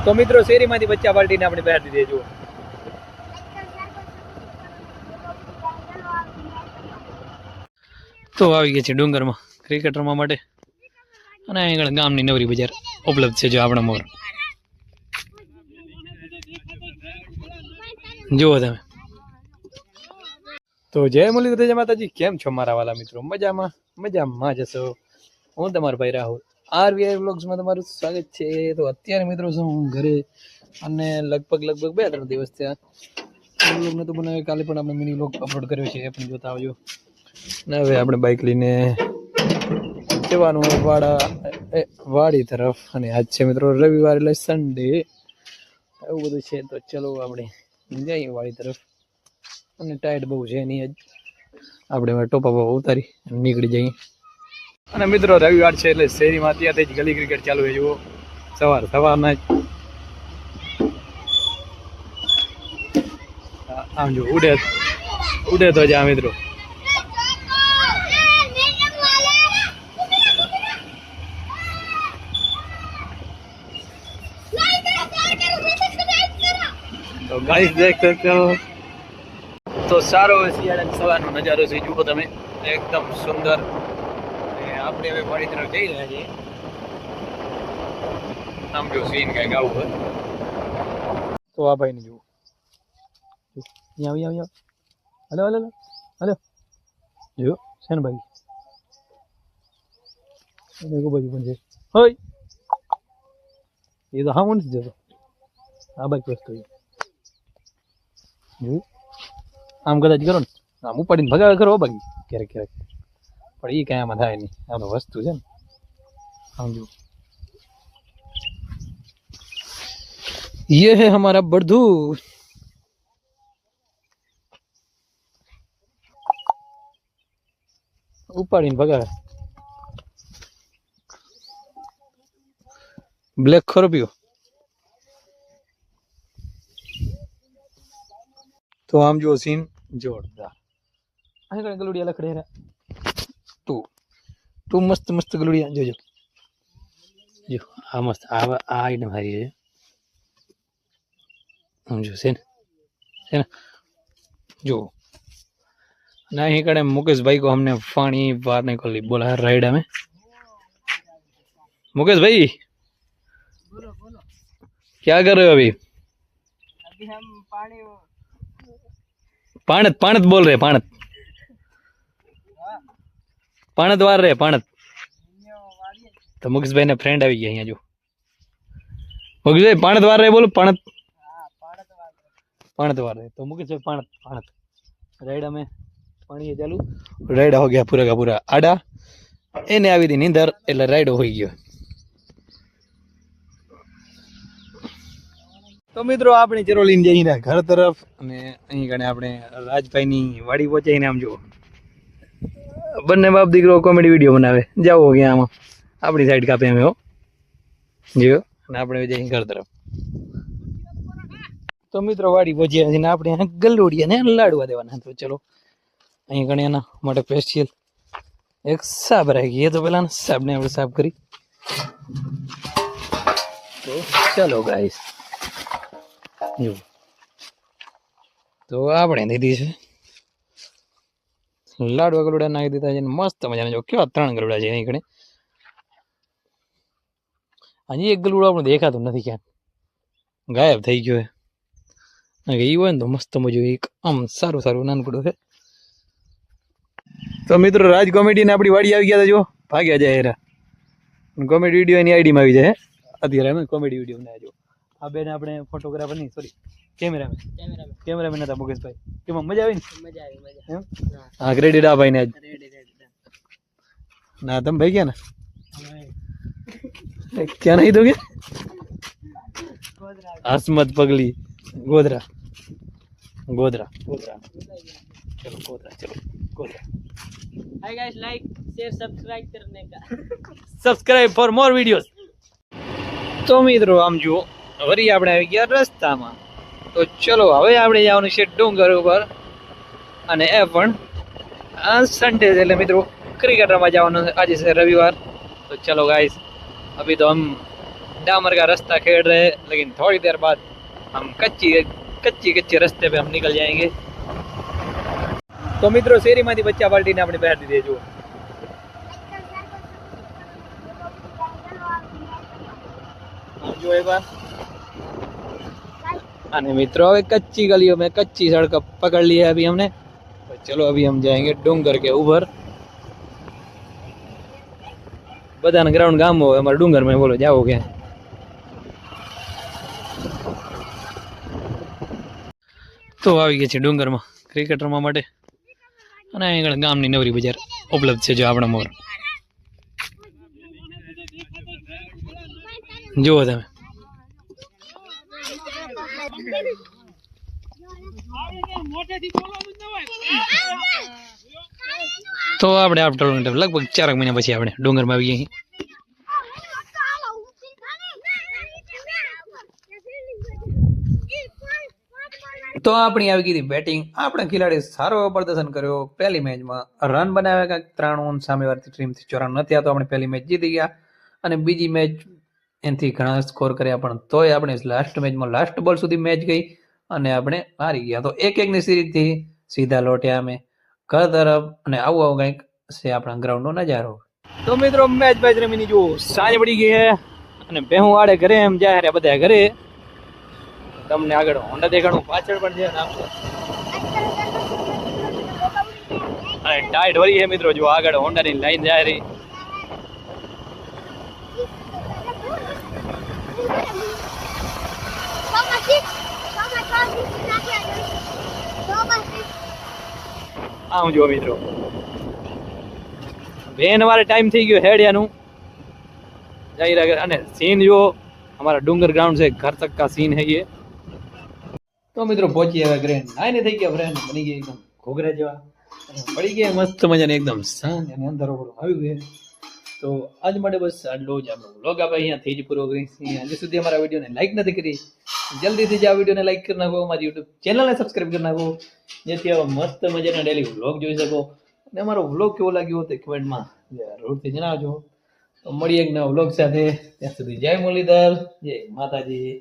તો મિત્રો શેરીમાંથી બચ્ચા પાર્ટીને આપણે બહાર દીધી જુઓ. તો આવી ગયા છે ડુંગરમાં ક્રિકેટ રમવા માટે અને અહીં ગામની નવરી બજાર ઉપલબ્ધ છે. જો આપણા મોર જુઓ તમે. તો જય મુરલીધર, જય માતાજી. કેમ છો મારા વાલા મિત્રો? મજામાં જશો. હું તમારો ભાઈ રાહુલ, RVI વ્લોગ્સમાં તમારું સ્વાગત છે. તો અત્યારે મિત્રો શું હું ઘરે અને લગભગ 2-3 દિવસ થયા. વ્લોગ નહોતો બનાવ્યો, કાલે પણ આપણે મિની વ્લોગ અપલોડ કર્યો છે, એ પણ જોતા આવજો. ને હવે આપણે બાઇક લઈને જવાનું વાડી તરફ. અને આજ છે મિત્રો રવિવાર એટલે સન્ડે, એવું બધું છે. તો ચલો આપણે જઈએ વાડી તરફ. અને ટાઈટ બહુ છે એની, આપણે ટોપા ઉતારી નીકળી જઈએ. અને મિત્રો રવિવાર છે એટલે શેરીમાં અત્યારથી જ ગલી ક્રિકેટ ચાલુ છે. જુઓ સવારના જ આમ જો ઉડે તો જા મિત્રો. તો ગાઈસ દેખ सकते हो તો સારો શિયાળા સવારનો નજારો છે. જુઓ તમે, એકદમ સુંદર. આપણે હવે વાડી તરફ જઈ રહ્યા છીએ. આમ જો સીન કઈક આવું હોય. તો આ ભાઈ ને જુઓ, અહીંયા હલો જો છે ને ભાઈ, બાજુ પણ છે. હોય એ તો હા નથી જતો. આ બાઈક વસ્તુ આમ કદાચ કરો ને, આમ ઉપાડીને ભગાવે કરો બાકી ક્યારેક પણ એ કઈ આમાં થાય નહીં. આપણે વસ્તુ છે ને, સમજો. ये है हमारा बड़धू. ઉપાડીને ભગાવે. બ્લેક ખોરપ્યો. તો આમ જો સીન જોરદાર. અહીં કઈ ગલુડિયા લખડે તું મસ્ત ગલુડિયા જોજો. જો આ મસ્ત આ આઈટમ સારી છે. સમજો છે ને જો. नहीं कड़े मुकेश भाई को हमने पानी मारने को बोला है राइड में. मुकेश भाई क्या कर रहे हो अभी? अभी हम पाणत बोल रहे. पाणत वार रहे पाणत. तो मुकेश भाई ने फ्रेंड આવી ગયા અહીંયા જો. मुकेश भाई पाणत वार रहे बोलो. पाणत वार रहे. तो मुकेश भाई पाणत राइड में पानी है चालू. राइड हो गया पूरा का पूरा आड़ा. એને આવી હતી નીંદર એટલે રાઈડો હોઈ ગયો. તો મિત્રો આપણે ચરોલીને જઈને ઘર તરફ. અને અહીં કણે આપણે રાજભાઈની વાડી પહોંચાઈને આમ જુઓ, બંને બાપ દીકરો કોમેડી વિડીયો બનાવે. જાઓ ગયા આમાં આપણી સાઈડ કાપે અમે હો જો. અને આપણે જઈએ ઘર તરફ. તો મિત્રો વાડી પહોંચ્યા છે ને આપણે ગલુડિયાને લાડવા દેવાના. તો ચલો અહીં કણે એના માટે સ્પેશિયલ એક સાબ રાખી ગઈ. તો પેલા સાબને આપણે સાફ કરી. તો ચાલો ગાઈસ જો. તો આપણે દીધી છે લાડવા ગલુડા નાખી દીધા છે. મસ્ત મજાના જો કેવા 3 ગલુડા છે અહીં કણે. હજી એક ગલુડો આપણે દેખાતું નથી, ક્યાં ગાયબ થઈ ગયો છે. એ હોય ને તો મસ્ત મજો એક આમ સારું નાનકડું છે. તો મિત્રો રાજ કોમેડી ને આપણી વાડી આવી ગયા હતા. જો ભાગ્યા જાય એરા. કોમેડી વિડીયો એની આઈડીમાં આવી જાય. અત્યારે અમે કોમેડી વિડીયો બનાવ્યા. જો આ બેન આપણે ફોટોગ્રાફર નહીં, સોરી કેમેરામેન હતા મુકેશભાઈ. કેમાં મજા આવી ને? હા ક્રેડિટ આ ભાઈ ને આજ. ના તમે ભાઈ ગયા ને ક્યાં નહીં દોગે? હસમત પગલી ગોધરા. चलो Godhra. Hi guys, like share subscribe करने का. Subscribe for more videos. तो મિત્રો આમ જુઓ, વરી આપણે આવી ગયા રસ્તામાં. તો ચલો હવે આપણે જવાનું છે ડુંગર ઉપર. અને એ પણ આ સન્ડે એટલે મિત્રો ક્રિકેટ રમવા જવાનું. આજે છે રવિવાર. તો ચલો ગાઈસ, अभी तो हम डामर का रास्ता खेड़ रहे हैं, लेकिन थोड़ी देर बाद हम कच्ची कच्ची रास्ते पे हम निकल जाएंगे। तो मित्रों શેરીમાંથી બચ્ચા પાર્ટીને આપણે બહાર દીધે જો जो एक बार अने मित्रों अभी कच्ची गलियों में कच्ची सड़क पकड़ लिया है अभी हमने। तो चलो अभी हम जाएंगे डूंगर के ऊपर। बधान ग्राउंड गाम हो हमारे डूंगर में, बोलो जाओगे? तो આવી ગઈ છે ડુંગરમાં ક્રિકેટ રમવા માટે અને અહીં ગામની નવરી બજાર ઉપલબ્ધ છે જો આપણા મોર જુઓ તમે। તો આપણે આફ્ટર લગભગ 4 મહિના પછી આપણે ડુંગરમાં આવી ગયા। તો આપણી આવી ગઈ બેટિંગ। આપણે ખેલાડી સારો એવો પ્રદર્શન કર્યો પહેલી મેચમાં, રન બનાવ્યા કાંઈક 93 સામેવાળી ટીમથી 94 નથી, તો આપણે પહેલી મેચ જીતી ગયા। અને બીજી મેચ એનાથી ઘણા સ્કોર કર્યા, પણ તોય આપણે લાસ્ટ મેચમાં લાસ્ટ બોલ સુધી મેચ ગઈ અને આપણે હારી ગયા। તો 1-1ની સિરીઝથી સીધા લોટ્યા અમે ઘર તરફ। અને આવું કંઈક છે આપણા ગ્રાઉન્ડનો નજારો। તો મિત્રો મેચ રમીની જુઓ સાંજ પડી ગઈ છે અને ભેહું આડે ઘરે એમ જાય રહ્યા બધા ઘરે। તમને આગળ હોન્ડા દેખાડું, પાછળ પણ છે અને ટાઈટ વળી છે મિત્રો, જો આગળ હોન્ડાની લાઈન જાય રહી। આમ જો મિત્રો વેન વાળે ટાઈમ થઈ ગયો હેડિયાનું જઈ રહ્યા। અને સીન જો हमारा डूंगर ग्राउंड से घर तक का सीन है ये। तो मित्रों पहुंची है ग्रेन नाई થઈ ગયા ફ્રેન્ડ, બની ગઈ એકદમ ઘોઘરા જેવા પડી ગયા મસ્ત મજાને એકદમ શાંત અને અંદર આવી ગયું। તો આજ માટે બસ આટલો જ આપણો વ્લોગ આપણે અહીંયાથી જ પૂરો કરીએ છીએ। હજી સુધી અમારા વિડીયોને લાઈક નથી કરી, જલ્દીથી જ આ વિડીયોને લાઈક કરી નાખો, અમારી યુટ્યુબ ચેનલને સબસ્ક્રાઈબ કરી નાખો, જેથી આવા મસ્ત મજાના ડેલી વ્લોગ જોઈ શકો। અને અમારો વ્લોગ કેવો લાગ્યો તે કમેન્ટમાં જરૂરથી જણાવજો। તો મળીએ એક નવા વ્લોગ સાથે, ત્યાં સુધી જય મુરલીધર, જય માતાજી।